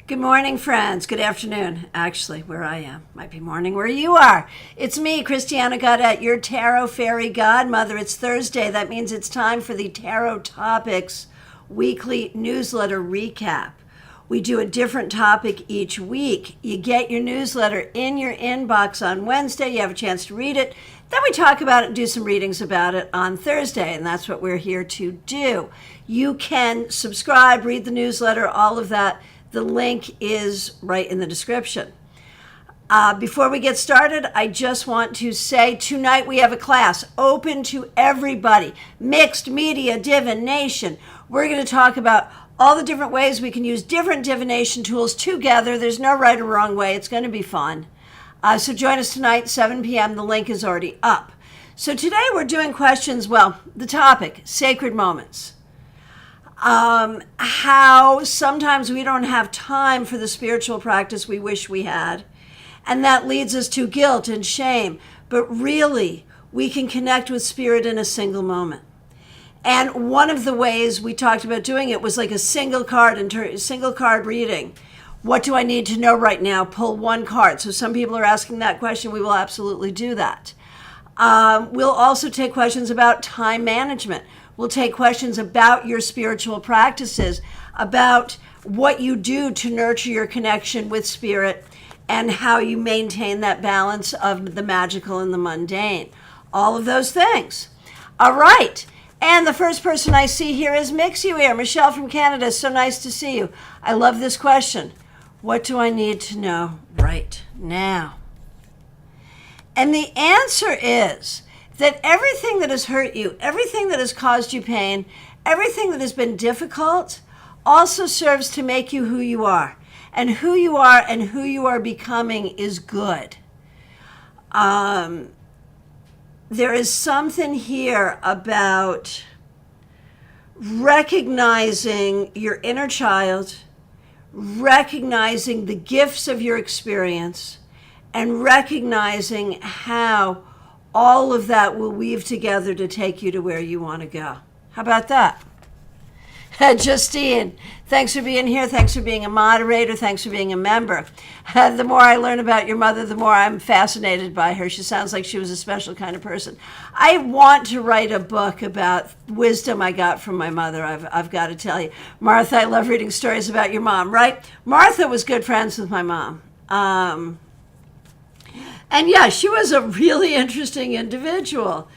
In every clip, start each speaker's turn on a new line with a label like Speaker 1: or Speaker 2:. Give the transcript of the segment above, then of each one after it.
Speaker 1: Good morning, friends. Good afternoon, actually, where I am. Might be morning where you are. It's me, Christiana Gaudette, your Tarot Fairy Godmother. It's Thursday. That means it's time for the Tarot Topics weekly newsletter recap. We do a different topic each week. You get your newsletter in your inbox on Wednesday. You have a chance to read it. Then we talk about it and do some readings about it on Thursday, and that's what we're here to do. You can subscribe, read the newsletter, all of that. The link is right in the description. Before we get started, I just want to say tonight we have a class open to everybody. Mixed media divination. We're going to talk about all the different ways we can use different divination tools together. There's no right or wrong way. It's going to be fun. So join us tonight, 7 p.m. The link is already up. So today we're doing questions, the topic, sacred moments. How sometimes we don't have time for the spiritual practice we wish we had. And that leads us to guilt and shame. But really, we can connect with spirit in a single moment. And one of the ways we talked about doing it was like a single card reading. What do I need to know right now? Pull one card. So some people are asking that question. We will absolutely do that. We'll also take questions about time management. We'll take questions about your spiritual practices, about what you do to nurture your connection with spirit and how you maintain that balance of the magical and the mundane. All of those things. All right. And the first person I see here is Mixuir, Michelle from Canada. So nice to see you. I love this question. What do I need to know right now? And the answer is that everything that has hurt you, everything that has caused you pain, everything that has been difficult also serves to make you who you are. And who you are and who you are becoming is good. There is something here about recognizing your inner child, recognizing the gifts of your experience, and recognizing how all of that will weave together to take you to where you want to go. How about that? Justine, thanks for being here. Thanks for being a moderator. Thanks for being a member. The more I learn about your mother, the more I'm fascinated by her. She sounds like she was a special kind of person. I want to write a book about wisdom I got from my mother, I've got to tell you. Martha, I love reading stories about your mom, right? Martha was good friends with my mom. And yeah, she was a really interesting individual.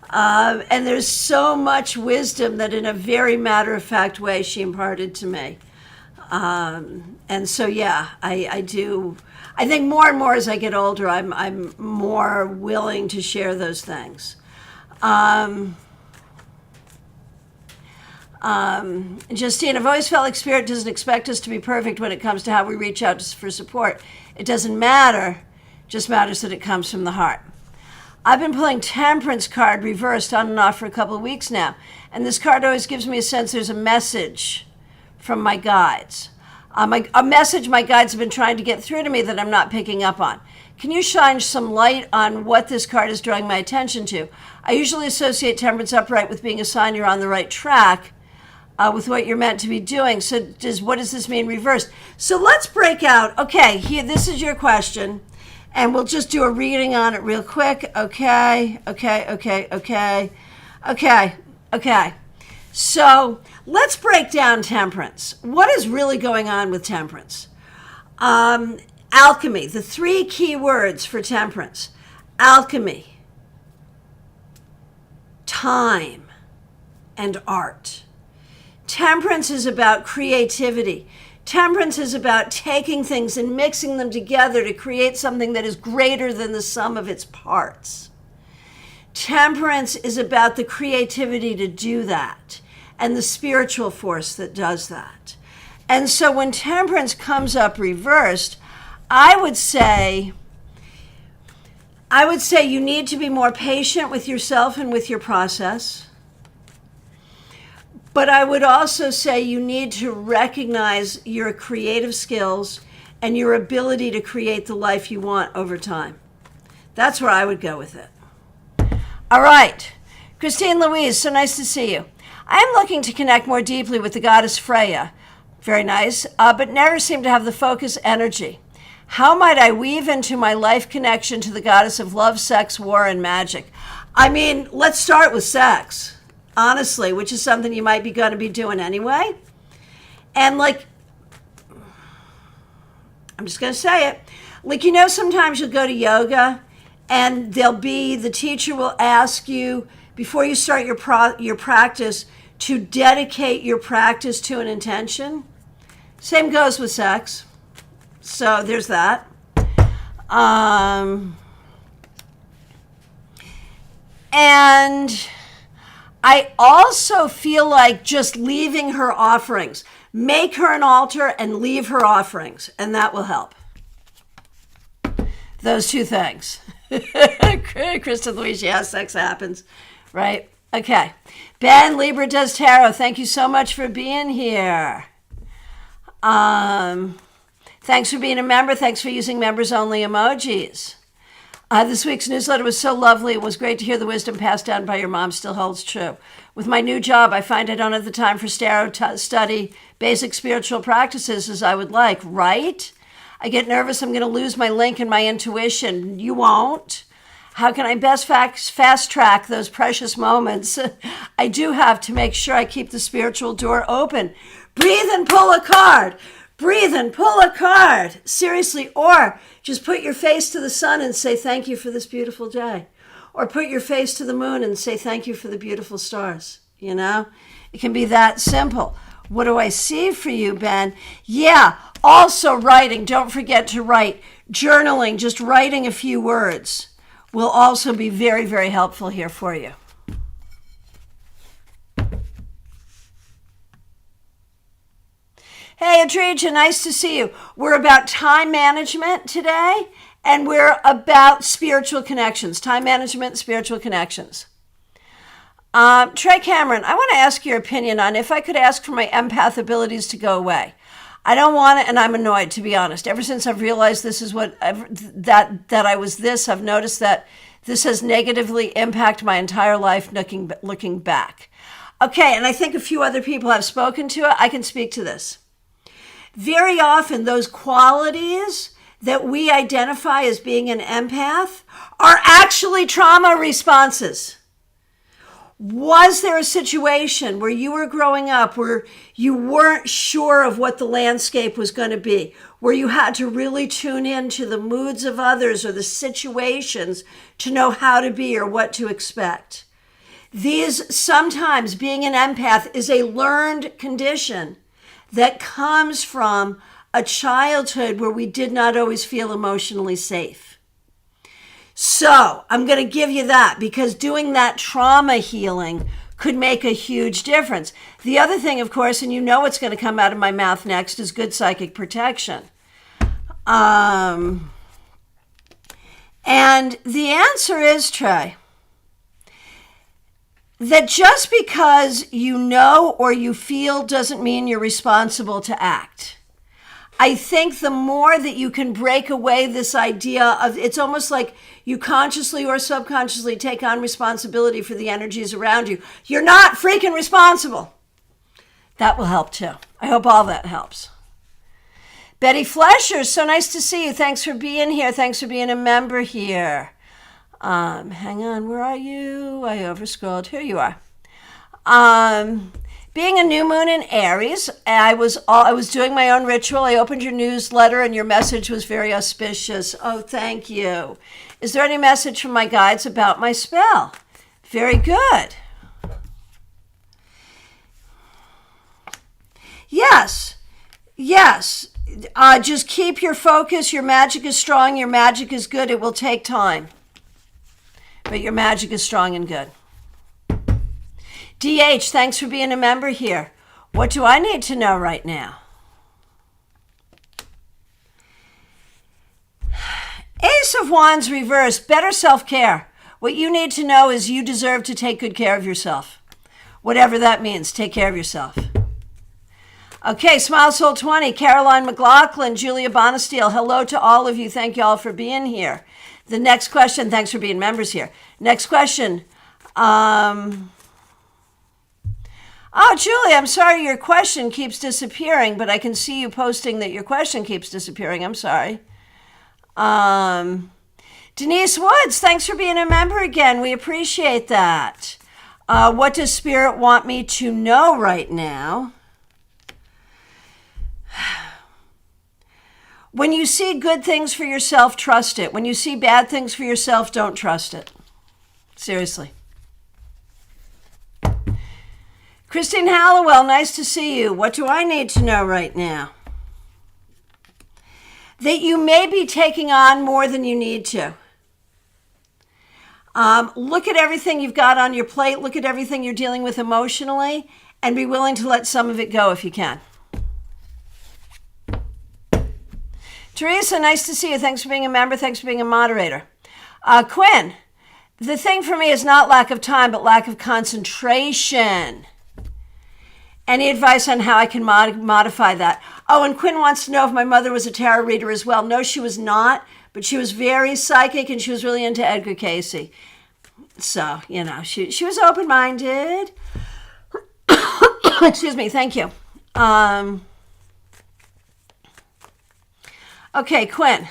Speaker 1: And there's so much wisdom that in a very matter-of-fact way she imparted to me. And so, yeah, I do. I think more and more as I get older, I'm more willing to share those things. Justine, I've always felt like spirit doesn't expect us to be perfect when it comes to how we reach out for support. It doesn't matter. Just matters that it comes from the heart. I've been pulling Temperance card reversed on and off for a couple of weeks now, and this card always gives me a sense there's a message from my guides. A message my guides have been trying to get through to me that I'm not picking up on. Can you shine some light on what this card is drawing my attention to? I usually associate Temperance upright with being a sign you're on the right track with what you're meant to be doing. So what does this mean reversed? So let's break out. Okay, here, this is your question. And we'll just do a reading on it real quick. Okay. So let's break down Temperance. What is really going on with Temperance? Alchemy, the three key words for Temperance. Alchemy, time, and art. Temperance is about creativity. Temperance is about taking things and mixing them together to create something that is greater than the sum of its parts. Temperance is about the creativity to do that and the spiritual force that does that. And so when Temperance comes up reversed, I would say you need to be more patient with yourself and with your process. But I would also say you need to recognize your creative skills and your ability to create the life you want over time. That's where I would go with it. All right. Christine Louise, so nice to see you. I am looking to connect more deeply with the goddess Freya. Very nice. But never seem to have the focus energy. How might I weave into my life connection to the goddess of love, sex, war, and magic? I mean, let's start with sex, honestly, which is something you might be going to be doing anyway. And like, I'm just going to say it. Like, sometimes you'll go to yoga and the teacher will ask you before you start your practice to dedicate your practice to an intention. Same goes with sex. So there's that. And I also feel like just leaving her offerings. Make her an altar and leave her offerings, and that will help. Those two things. Kristen Louise, yeah, sex happens, right? Okay. Ben, Libra does tarot. Thank you so much for being here. Thanks for being a member. Thanks for using members-only emojis. This week's newsletter was so lovely. It was great to hear the wisdom passed down by your mom still holds true. With my new job, I find I don't have the time for study basic spiritual practices as I would like, right? I get nervous I'm going to lose my link and my intuition. You won't. How can I best fast track those precious moments I do have to make sure I keep the spiritual door open? Breathe and pull a card. Breathe and pull a card. Seriously. Or just put your face to the sun and say thank you for this beautiful day. Or put your face to the moon and say thank you for the beautiful stars. It can be that simple. What do I see for you, Ben? Yeah, also writing. Don't forget to write. Journaling, just writing a few words will also be very, very helpful here for you. Hey, Adrija, nice to see you. We're about time management today, and we're about spiritual connections. Time management, spiritual connections. Trey Cameron, I want to ask your opinion on if I could ask for my empath abilities to go away. I don't want it, and I'm annoyed, to be honest. Ever since I've realized this is that I was this, I've noticed that this has negatively impacted my entire life looking back. Okay, and I think a few other people have spoken to it. I can speak to this. Very often, those qualities that we identify as being an empath are actually trauma responses. Was there a situation where you were growing up where you weren't sure of what the landscape was going to be, where you had to really tune in to the moods of others or the situations to know how to be or what to expect? Sometimes being an empath is a learned condition that comes from a childhood where we did not always feel emotionally safe. So I'm going to give you that because doing that trauma healing could make a huge difference. The other thing, of course, and you know what's going to come out of my mouth next, is good psychic protection. And the answer is, Trey, that just because you know or you feel doesn't mean you're responsible to act. I think the more that you can break away this idea of, it's almost like you consciously or subconsciously take on responsibility for the energies around you. You're not freaking responsible. That will help too. I hope all that helps. Betty Flesher, so nice to see you. Thanks for being here. Thanks for being a member here. Hang on, where are you? I overscrolled. Here you are. Being a new moon in Aries, I was doing my own ritual. I opened your newsletter and your message was very auspicious. Oh, thank you. Is there any message from my guides about my spell? Very good. Yes. Just keep your focus. Your magic is strong. Your magic is good. It will take time. But your magic is strong and good. DH, thanks for being a member here. What do I need to know right now? Ace of Wands reverse, better self-care. What you need to know is you deserve to take good care of yourself. Whatever that means, take care of yourself. Okay, Smile Soul 20, Caroline McLaughlin, Julia Bonesteel, hello to all of you. Thank you all for being here. The next question, thanks for being members here. Next question. Oh, Julie, I'm sorry your question keeps disappearing, but I can see you posting that your question keeps disappearing. I'm sorry. Denise Woods, thanks for being a member again. We appreciate that. What does Spirit want me to know right now? When you see good things for yourself, trust it. When you see bad things for yourself, don't trust it. Seriously. Christine Hallowell, nice to see you. What do I need to know right now? That you may be taking on more than you need to. Look at everything you've got on your plate. Look at everything you're dealing with emotionally, and be willing to let some of it go if you can. Theresa, nice to see you. Thanks for being a member. Thanks for being a moderator. Quinn, the thing for me is not lack of time, but lack of concentration. Any advice on how I can modify that? Oh, and Quinn wants to know if my mother was a tarot reader as well. No, she was not, but she was very psychic and she was really into Edgar Cayce. So, she was open-minded. Excuse me, thank you. Okay, Quinn,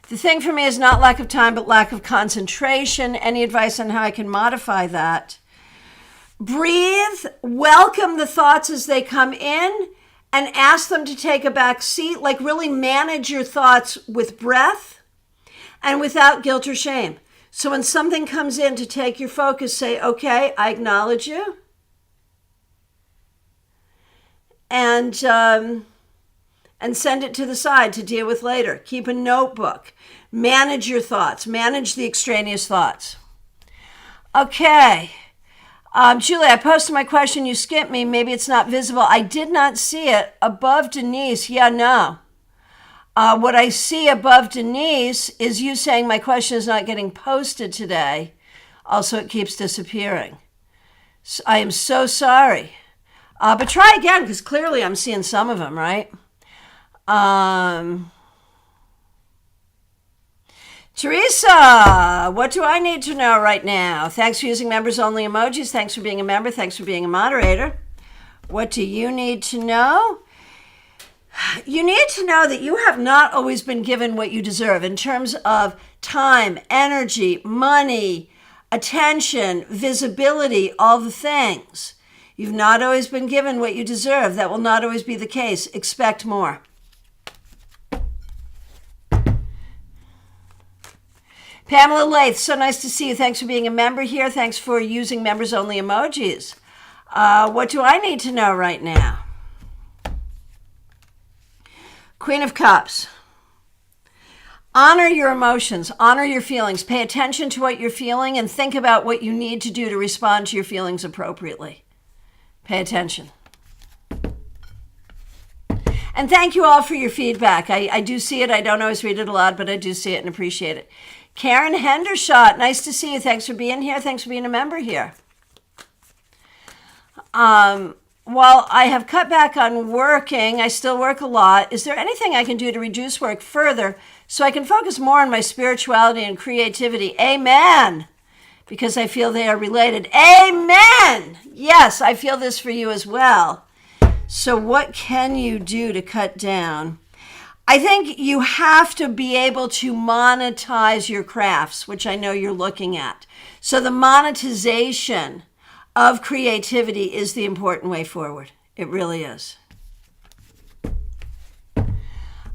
Speaker 1: the thing for me is not lack of time, but lack of concentration. Any advice on how I can modify that? Breathe, welcome the thoughts as they come in, and ask them to take a back seat. Like, really manage your thoughts with breath and without guilt or shame. So when something comes in to take your focus, say, okay, I acknowledge you. And send it to the side to deal with later. Keep a notebook. Manage your thoughts. Manage the extraneous thoughts. Okay. Julie, I posted my question. You skipped me. Maybe it's not visible. I did not see it. Above Denise. Yeah, no. What I see above Denise is you saying my question is not getting posted today. Also, it keeps disappearing. So I am so sorry. But try again, because clearly I'm seeing some of them, right? Theresa, what do I need to know right now? Thanks for using members only emojis. Thanks for being a member. Thanks for being a moderator. What do you need to know? You need to know that you have not always been given what you deserve in terms of time, energy, money, attention, visibility, all the things. You've not always been given what you deserve. That will not always be the case. Expect more. Pamela Lath, so nice to see you. Thanks for being a member here. Thanks for using members only emojis. What do I need to know right now? Queen of Cups. Honor your emotions. Honor your feelings. Pay attention to what you're feeling and think about what you need to do to respond to your feelings appropriately. Pay attention. And thank you all for your feedback. I do see it. I don't always read it aloud, but I do see it and appreciate it. Karen Hendershot, nice to see you. Thanks for being here. Thanks for being a member here. While I have cut back on working, I still work a lot. Is there anything I can do to reduce work further so I can focus more on my spirituality and creativity? Amen. Because I feel they are related. Amen. Yes, I feel this for you as well. So what can you do to cut down? I think you have to be able to monetize your crafts, which I know you're looking at. So the monetization of creativity is the important way forward. It really is.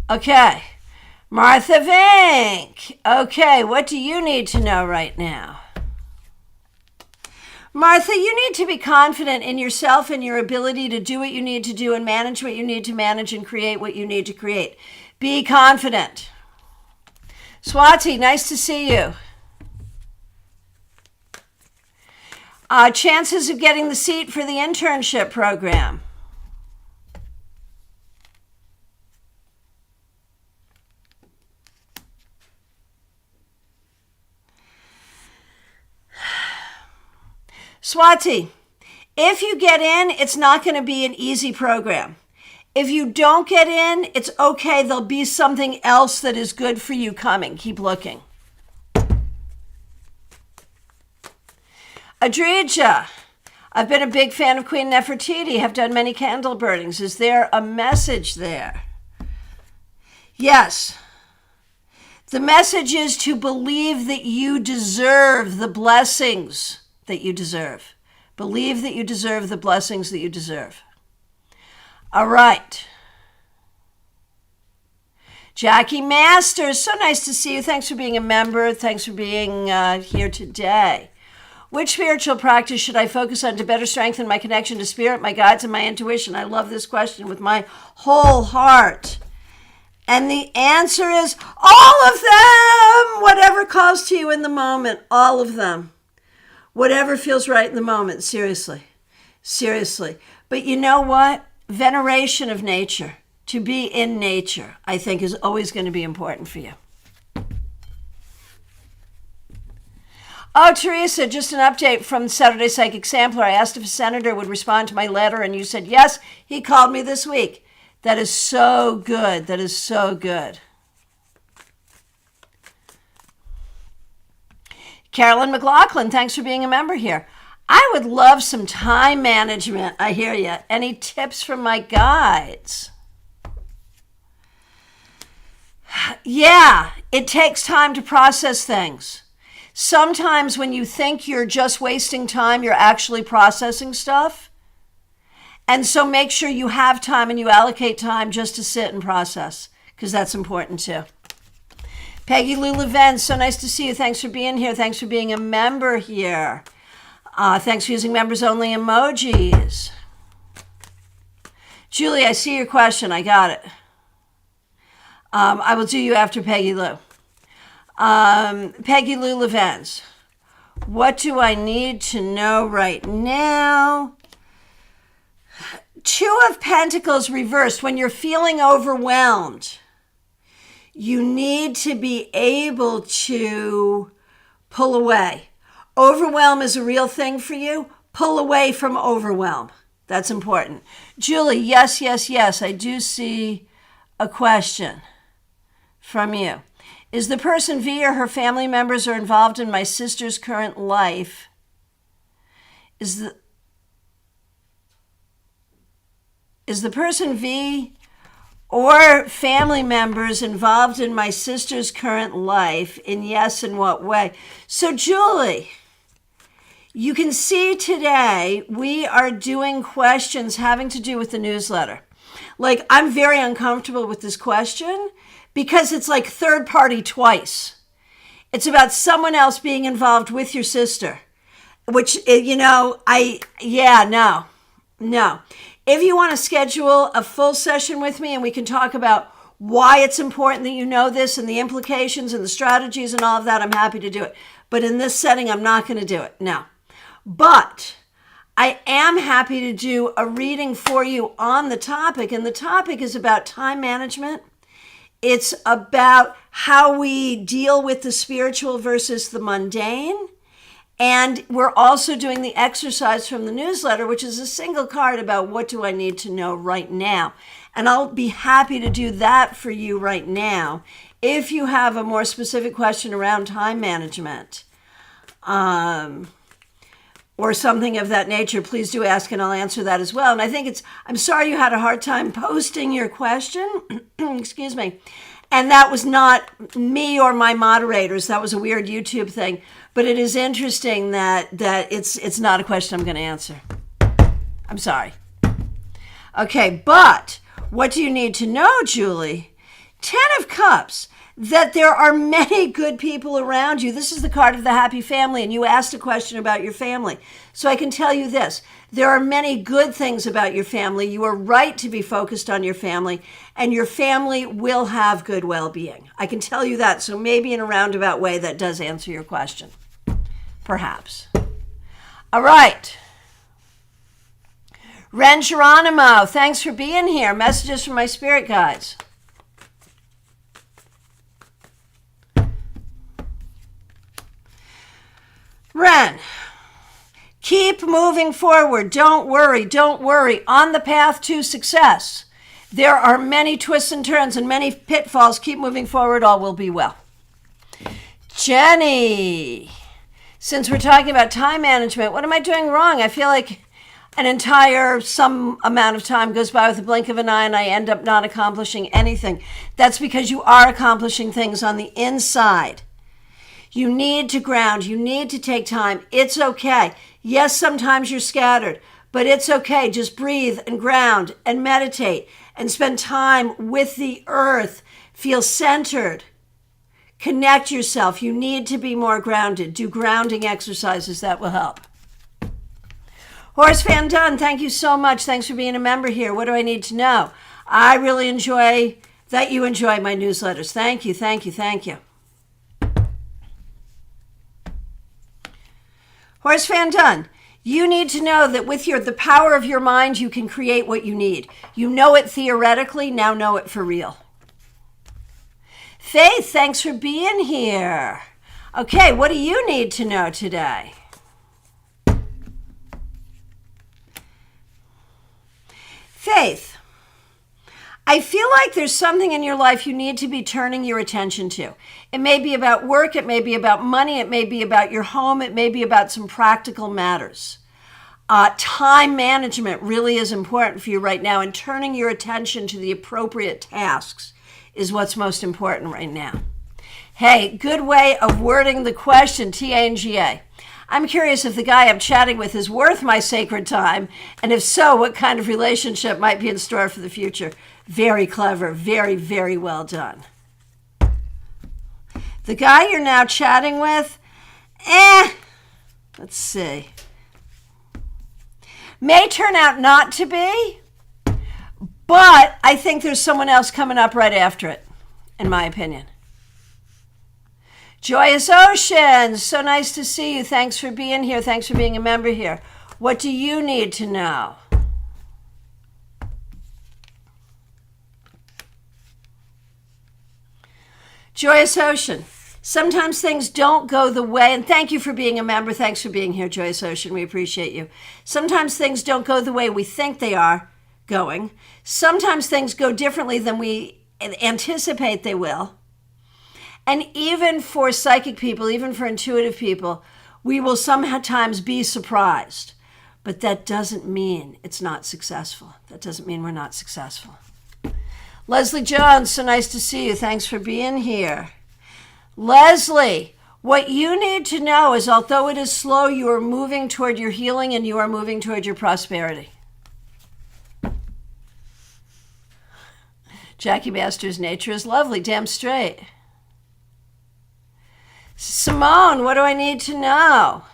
Speaker 1: Okay. Martha Vink. Okay, what do you need to know right now? Martha, you need to be confident in yourself and your ability to do what you need to do and manage what you need to manage and create what you need to create. Be confident. Swati, nice to see you. Chances of getting the seat for the internship program. Swati, if you get in, it's not going to be an easy program. If you don't get in, it's okay. There'll be something else that is good for you coming. Keep looking. Adrija, I've been a big fan of Queen Nefertiti, have done many candle burnings. Is there a message there? Yes. The message is to believe that you deserve the blessings that you deserve. Believe that you deserve the blessings that you deserve. All right. Jackie Masters, so nice to see you. Thanks for being a member. Thanks for being here today. Which spiritual practice should I focus on to better strengthen my connection to spirit, my guides, and my intuition? I love this question with my whole heart. And the answer is all of them. Whatever calls to you in the moment, all of them. Whatever feels right in the moment, seriously. Seriously. But you know what? Veneration of nature, to be in nature, I think is always going to be important for you. Oh, Theresa, just an update from Saturday Psychic Sampler. I asked if a senator would respond to my letter, and you said yes. He called me this week. That is so good. That is so good. Carolyn McLaughlin, thanks for being a member here. I would love some time management. I hear you. Any tips from my guides? Yeah, it takes time to process things. Sometimes when you think you're just wasting time, you're actually processing stuff. And so make sure you have time and you allocate time just to sit and process, because that's important too. Peggy Lou Leven, so nice to see you. Thanks for being here. Thanks for being a member here. Thanks for using members only emojis. Julie, I see your question. I got it. I will do you after Peggy Lou. Peggy Lou Levens. What do I need to know right now? Two of Pentacles reversed. When you're feeling overwhelmed, you need to be able to pull away. Overwhelm is a real thing for you. Pull away from overwhelm. That's important. Julie, yes, yes, yes. I do see a question from you. Is the person V or her family members are involved in my sister's current life? Is the person V or family members involved in my sister's current life? And yes, in what way? So Julie, you can see today we are doing questions having to do with the newsletter. Like, I'm very uncomfortable with this question because it's like third party twice. It's about someone else being involved with your sister, which, no. If you want to schedule a full session with me and we can talk about why it's important that you know this and the implications and the strategies and all of that, I'm happy to do it. But in this setting, I'm not going to do it. No. But I am happy to do a reading for you on the topic. And the topic is about time management. It's about how we deal with the spiritual versus the mundane. And we're also doing the exercise from the newsletter, which is a single card about what do I need to know right now. And I'll be happy to do that for you right now. If you have a more specific question around time management, or something of that nature, please do ask and I'll answer that as well. And I think I'm sorry you had a hard time posting your question. Excuse me. And that was not me or my moderators. That was a weird YouTube thing. But it is interesting that it's not a question I'm going to answer. I'm sorry. Okay, but what do you need to know, Julie? 10 of Cups. That there are many good people around you. This is the card of the happy family, and you asked a question about your family. So I can tell you this. There are many good things about your family. You are right to be focused on your family, and your family will have good well-being. I can tell you that. So maybe in a roundabout way that does answer your question. Perhaps. All right. Ren Geronimo, thanks for being here. Messages from my spirit guides. Ren, keep moving forward. Don't worry. Don't worry. On the path to success, there are many twists and turns and many pitfalls. Keep moving forward. All will be well. Jenny, since we're talking about time management, what am I doing wrong? I feel like an entire some amount of time goes by with a blink of an eye and I end up not accomplishing anything. That's because you are accomplishing things on the inside. You need to ground. You need to take time. It's okay. Yes, sometimes you're scattered, but it's okay. Just breathe and ground and meditate and spend time with the earth. Feel centered. Connect yourself. You need to be more grounded. Do grounding exercises. That will help. Horace Van Dunn, thank you so much. Thanks for being a member here. What do I need to know? I really enjoy that you enjoy my newsletters. Thank you, thank you, thank you. Horace Van Dunn, you need to know that with the power of your mind, you can create what you need. You know it theoretically, now know it for real. Faith, thanks for being here. Okay, what do you need to know today? Faith, I feel like there's something in your life you need to be turning your attention to. It may be about work, it may be about money, it may be about your home, it may be about some practical matters. Time management really is important for you right now, and turning your attention to the appropriate tasks is what's most important right now. Hey, good way of wording the question, TANGA. I'm curious if the guy I'm chatting with is worth my sacred time, and if so, what kind of relationship might be in store for the future. Very clever, very, very well done. The guy you're now chatting with, let's see. May turn out not to be, but I think there's someone else coming up right after it, in my opinion. Joyous Oceans, so nice to see you. Thanks for being here. Thanks for being a member here. What do you need to know? Joyous Ocean, sometimes things don't go the way, and thank you for being a member. Thanks for being here, Joyous Ocean. We appreciate you. Sometimes things don't go the way we think they are going. Sometimes things go differently than we anticipate they will. And even for psychic people, even for intuitive people, we will sometimes be surprised. But that doesn't mean it's not successful. That doesn't mean we're not successful. Leslie Jones, so nice to see you. Thanks for being here. Leslie, what you need to know is although it is slow, you are moving toward your healing and you are moving toward your prosperity. Jackie Masters, nature is lovely. Damn straight. Simone, what do I need to know?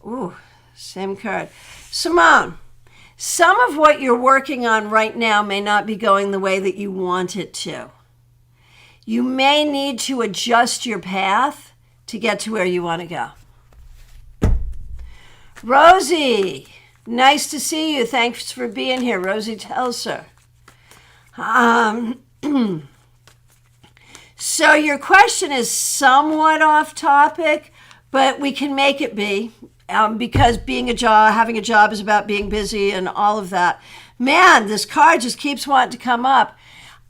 Speaker 1: Ooh, same card. Simone, some of what you're working on right now may not be going the way that you want it to. You may need to adjust your path to get to where you want to go. Rosie, nice to see you. Thanks for being here. Rosie Telser. So your question is somewhat off topic, but we can make it be because having a job is about being busy and all of that. Man, this card just keeps wanting to come up.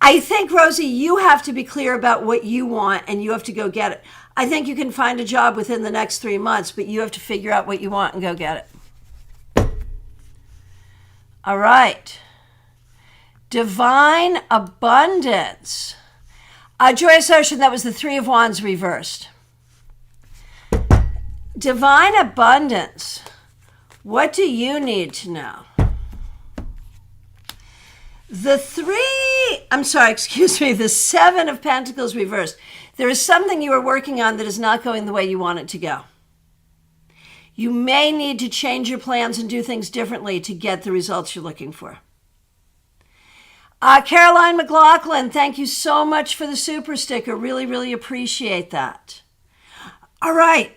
Speaker 1: I think, Rosie, you have to be clear about what you want and you have to go get it. I think you can find a job within the next 3 months, but you have to figure out what you want and go get it. All right. Divine abundance. Joyous Ocean, that was the Three of Wands reversed. Divine abundance. What do you need to know? The Seven of Pentacles reversed. There is something you are working on that is not going the way you want it to go. You may need to change your plans and do things differently to get the results you're looking for. Caroline McLaughlin, thank you so much for the super sticker. Really, really appreciate that. All right,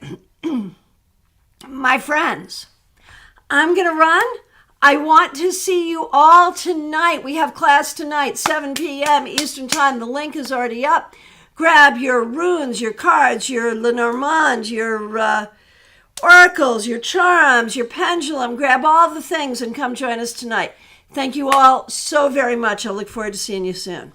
Speaker 1: my friends, I'm going to run. I want to see you all tonight. We have class tonight, 7 p.m. Eastern Time. The link is already up. Grab your runes, your cards, your Lenormand, your oracles, your charms, your pendulum. Grab all the things and come join us tonight. Thank you all so very much. I look forward to seeing you soon.